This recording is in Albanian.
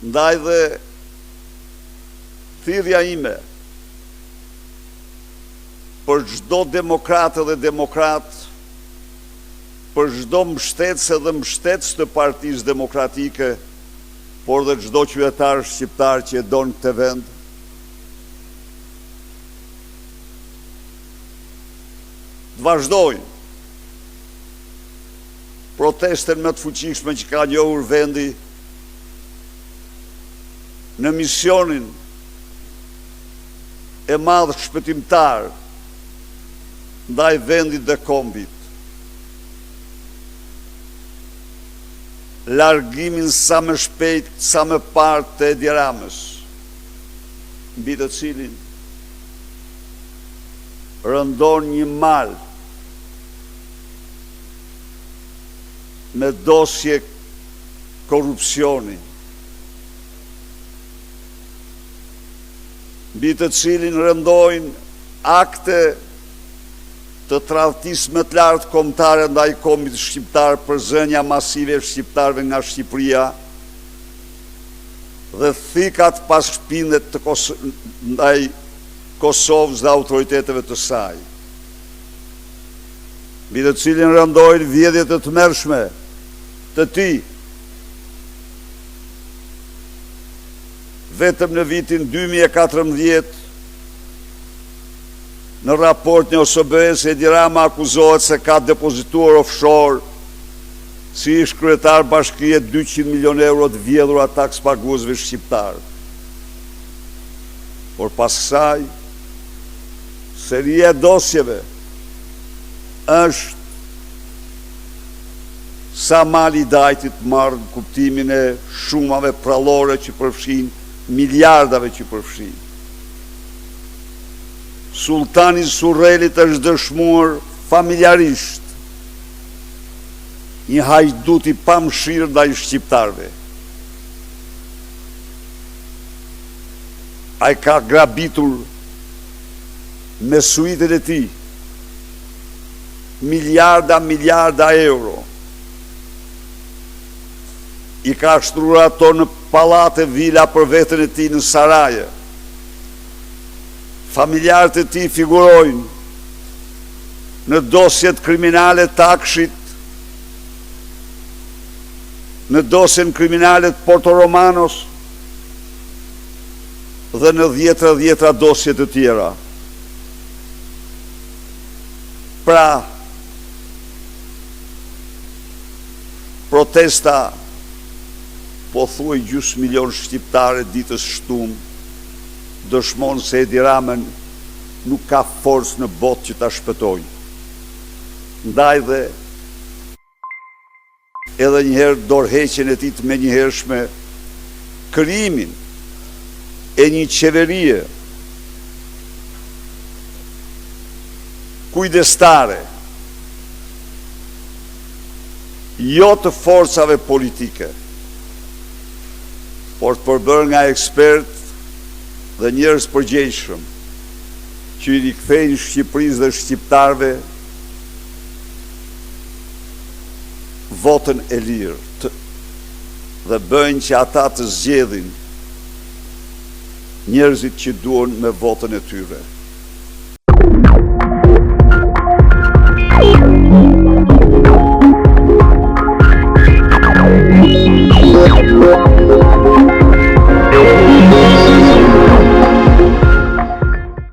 Ndaj dhe thirrja ime për çdo demokratë dhe demokrat, për çdo mbështetëse dhe mbështetës të Partisë Demokratike, por dhe çdo qytetar shqiptar që e don këtë vend, të vazhdojnë protesten më të fuqishme që ka njohur vendi në misionin e madh shpëtimtar ndaj vendit dhe kombit. Largimin sa më shpejt, sa më parë të Edi Ramës, mbi të cilin rëndon një mal me dosje korrupsioni, mbi të cilin rëndojnë akte të tradhtisë më të lartë kombëtare ndaj kombit shqiptar për zënja masive shqiptarëve nga Shqipëria dhe thikat pas shpindet ndaj Kosovës dhe autoriteteve të saj, mbi të cilin rëndojnë vjedhjet të tmerrshme të tij. Vetëm në vitin 2014, në raport një OSBE-s, Edi Rama akuzohet se ka depozituar offshore si ish kryetar bashkie 200 milion euro të vjedhura taks paguesve shqiptar. Por pas kësaj, seria e dosjeve është sa mali dajtit marrë në kuptimin e shumave prallore që përfshin, miliardave që përfshin. Sultani Surrelit është dëshmuar familjarisht një hajdut i pamshirë ndaj shqiptarëve. Ai ka grabitur me suitën e tij miliarda euro. I ka shtruar ato në pallate, vila për veten e tij në Saraje. Familjarët e tij figurojnë në dosjet kriminale të Akshit, në dosjen kriminale të Porto Romanos dhe në dhjetra dosje të tjera. Pra, protesta po thuaj gjysmë milion shqiptare ditës shtunë dëshmon se Edi Ramën nuk ka forcë në botë që ta shpëtojë. Ndaj dhe edhe njëherë dorëheqjen e tij të menjëhershme, krijimin e një qeverie kujdestare, jo të forcave politike, por të përbërë nga ekspert dhe njerëz përgjegjshëm që i rikthejnë Shqipërisë dhe shqiptarëve votën e lirë dhe bëjnë që ata të zgjedhin njerëzit që duan me votën e tyre.